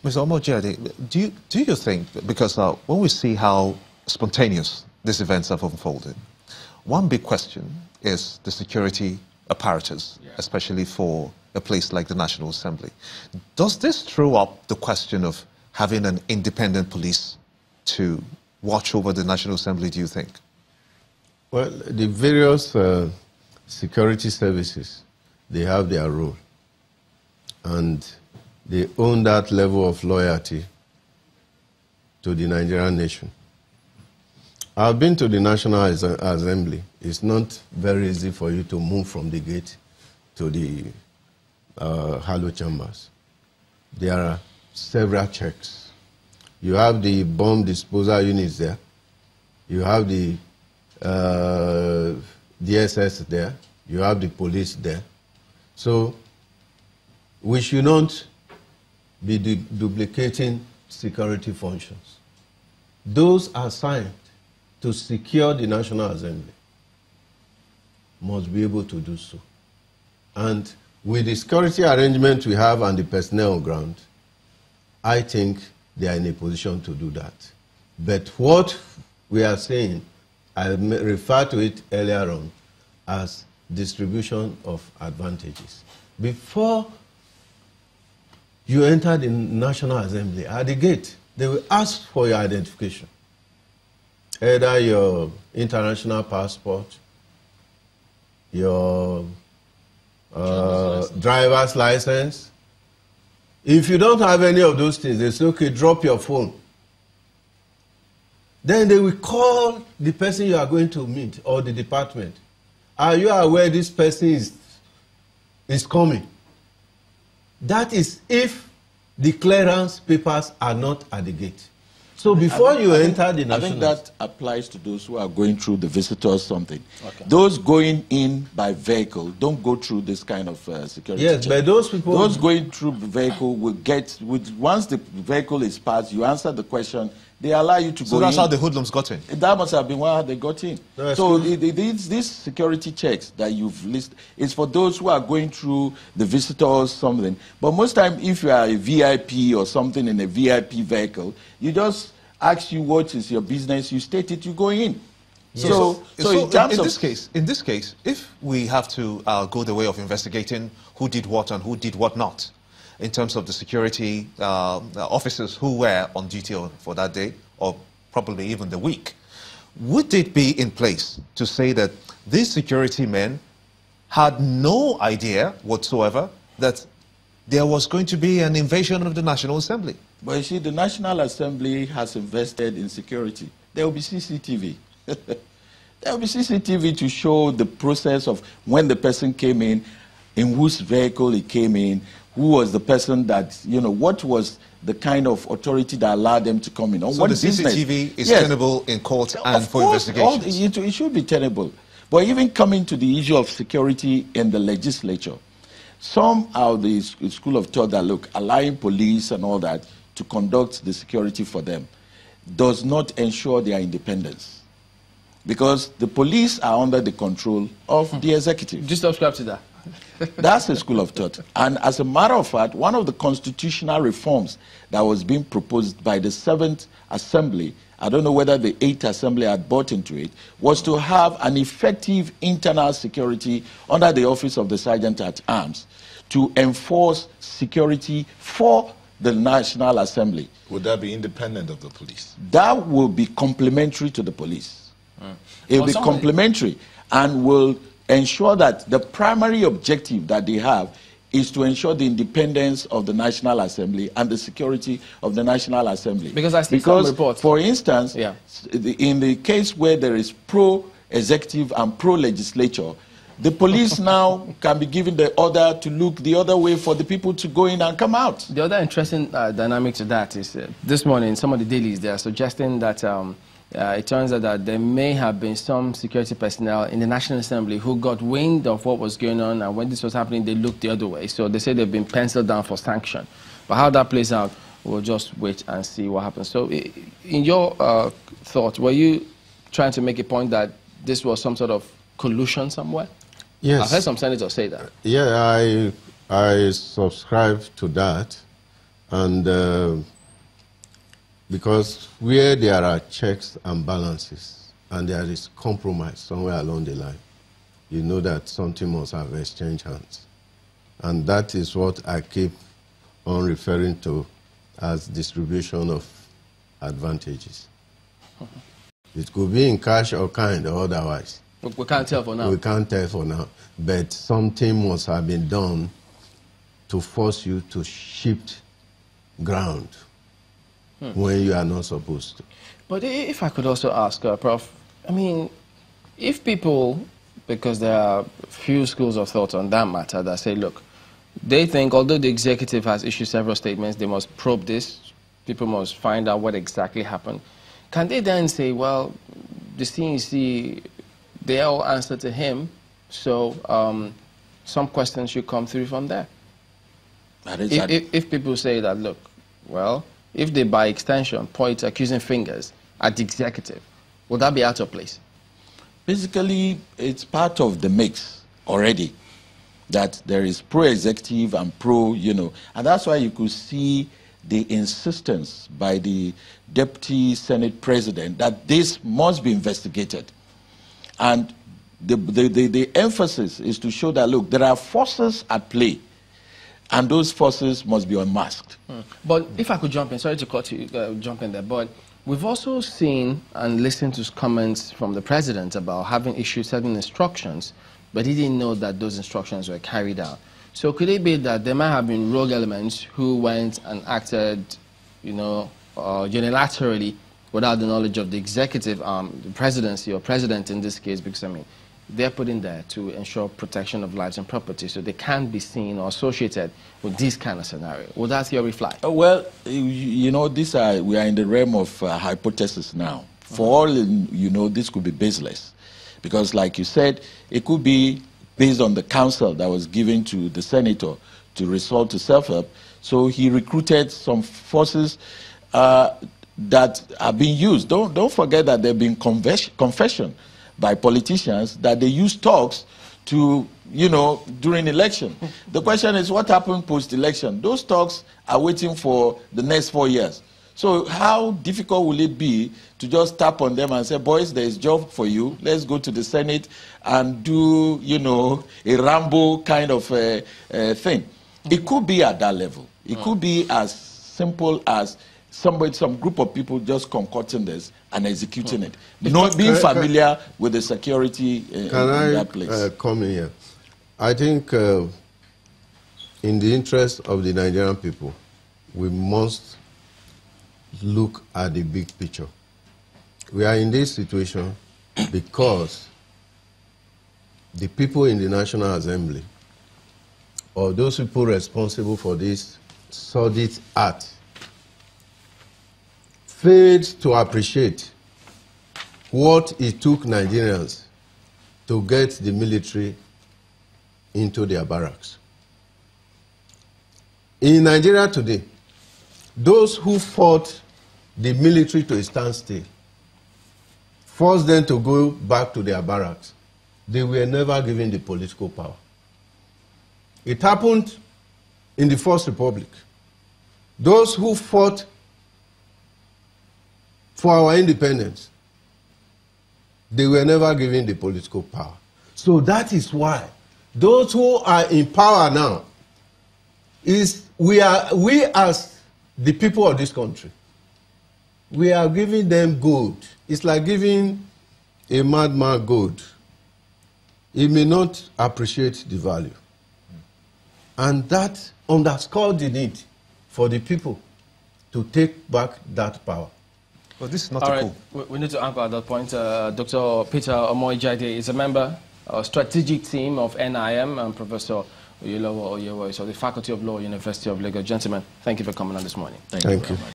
Mr. Omojade, do you think, because when we see how spontaneous these events have unfolded, one big question is the security apparatus, especially for a place like the National Assembly. Does this throw up the question of having an independent police to watch over the National Assembly, do you think? Well, the various security services, they have their role. And they own that level of loyalty to the Nigerian nation. I've been to the National Assembly. It's not very easy for you to move from the gate to the Halo chambers. There are several checks. You have the bomb disposal units there. You have the DSS there. You have the police there. So we should not be duplicating security functions. Those assigned to secure the National Assembly must be able to do so. And with the security arrangement we have and the personnel on ground, I think they are in a position to do that. But what we are saying, I referred to it earlier on as distribution of advantages. Before you enter the National Assembly, at the gate, they will ask for your identification. Either your international passport, your driver's license. If you don't have any of those things, they say, okay, drop your phone. Then they will call the person you are going to meet or the department. Are you aware this person is coming? That is if the clearance papers are not at the gate. So before you enter the national... I think that applies to those who are going through the visitors something. Okay. Those going in by vehicle don't go through this kind of security Yes, check. but those people... Those going through the vehicle will get... once the vehicle is passed, you answer the question, they allow you to go in. So that's how the hoodlums got in? That must have been why they got in. No, so these security checks that you've listed is for those who are going through the visitors something. But most time, if you are a VIP or something in a VIP vehicle, you just ask you what is your business, you state it, you go in. Yes. So in this case, if we have to go the way of investigating who did what and who did what not, in terms of the security officers who were on duty for that day, or probably even the week, would it be in place to say that these security men had no idea whatsoever that there was going to be an invasion of the National Assembly? But you see, the National Assembly has invested in security. There will be CCTV. There will be CCTV to show the process of when the person came in whose vehicle he came in, who was the person that, you know, what was the kind of authority that allowed them to come in. So what the CCTV is tenable in court and for investigations? It should be tenable. But even coming to the issue of security in the legislature, some of the school of thought that, look, allowing police and all that to conduct the security for them does not ensure their independence. Because the police are under the control of the executive. Just subscribe to that. That's a school of thought. And as a matter of fact, one of the constitutional reforms that was being proposed by the 7th Assembly, I don't know whether the 8th Assembly had bought into it, was to have an effective internal security under the office of the Sergeant at Arms to enforce security for the National Assembly. Would that be independent of the police? That will be complementary to the police. It will be complementary and will ensure that the primary objective that they have is to ensure the independence of the National Assembly and the security of the National Assembly. Because I see some reports. For instance, in the case where there is pro-executive and pro-legislature, the police now can be given the order to look the other way for the people to go in and come out. The other interesting dynamic to that is this morning, some of the dailies, they are suggesting that it turns out that there may have been some security personnel in the National Assembly who got wind of what was going on, and when this was happening, they looked the other way. So they say they've been penciled down for sanction. But how that plays out, we'll just wait and see what happens. So in your thought, were you trying to make a point that this was some sort of collusion somewhere? Yes. I've heard some senators say that. Yeah, I subscribe to that. And because where there are checks and balances and there is compromise somewhere along the line, you know that something must have exchanged hands. And that is what I keep on referring to as distribution of advantages. It could be in cash or kind or otherwise. We can't tell for now. We can't tell for now. But something must have been done to force you to shift ground when you are not supposed to. But if I could also ask, Prof, I mean, if people, because there are few schools of thought on that matter that say, look, they think although the executive has issued several statements, they must probe this, people must find out what exactly happened. Can they then say, well, the CNC, they all answer to him, so some questions should come through from there? If people say that, look, well, if they by extension point accusing fingers at the executive, would that be out of place? Basically, it's part of the mix already, that there is pro-executive and pro, and that's why you could see the insistence by the Deputy Senate President that this must be investigated. And the emphasis is to show that, look, there are forces at play, and those forces must be unmasked. But if I could jump in, sorry to cut you, jump in there, but we've also seen and listened to comments from the President about having issued certain instructions, but he didn't know that those instructions were carried out. So could it be that there might have been rogue elements who went and acted, unilaterally without the knowledge of the executive, the presidency or president in this case, because, I mean, they're put in there to ensure protection of lives and property, so they can't be seen or associated with this kind of scenario. Would that theory fly? Well, we are in the realm of hypothesis now. For all, this could be baseless. Because like you said, it could be based on the counsel that was given to the senator to resort to self-help. So he recruited some forces that are being used. Don't forget that there have been confession by politicians that they use talks to, during election. The question is, what happened post-election? Those talks are waiting for the next 4 years. So how difficult will it be to just tap on them and say, boys, there's a job for you. Let's go to the Senate and do, a Rambo kind of thing. It could be at that level. It could be as simple as some group of people just concocting this and executing it. Not being familiar with the security in that place. Can I come in here? I think in the interest of the Nigerian people, we must look at the big picture. We are in this situation because the people in the National Assembly, or those people responsible for this sordid act, failed to appreciate what it took Nigerians to get the military into their barracks. In Nigeria today, those who fought the military to a standstill, forced them to go back to their barracks, they were never given the political power. It happened in the First Republic. Those who fought for our independence, they were never given the political power. So that is why those who are in power now, we as the people of this country, we are giving them gold. It's like giving a madman gold. He may not appreciate the value. And that underscores the need for the people to take back that power. Well, this is not All a right. coup. We need to anchor at that point. Dr. Peter Omoijade is a member of strategic team of NIM, and Professor Oyolowo Oyewo is of the Faculty of Law, University of Lagos. Gentlemen, thank you for coming on this morning. Thank you.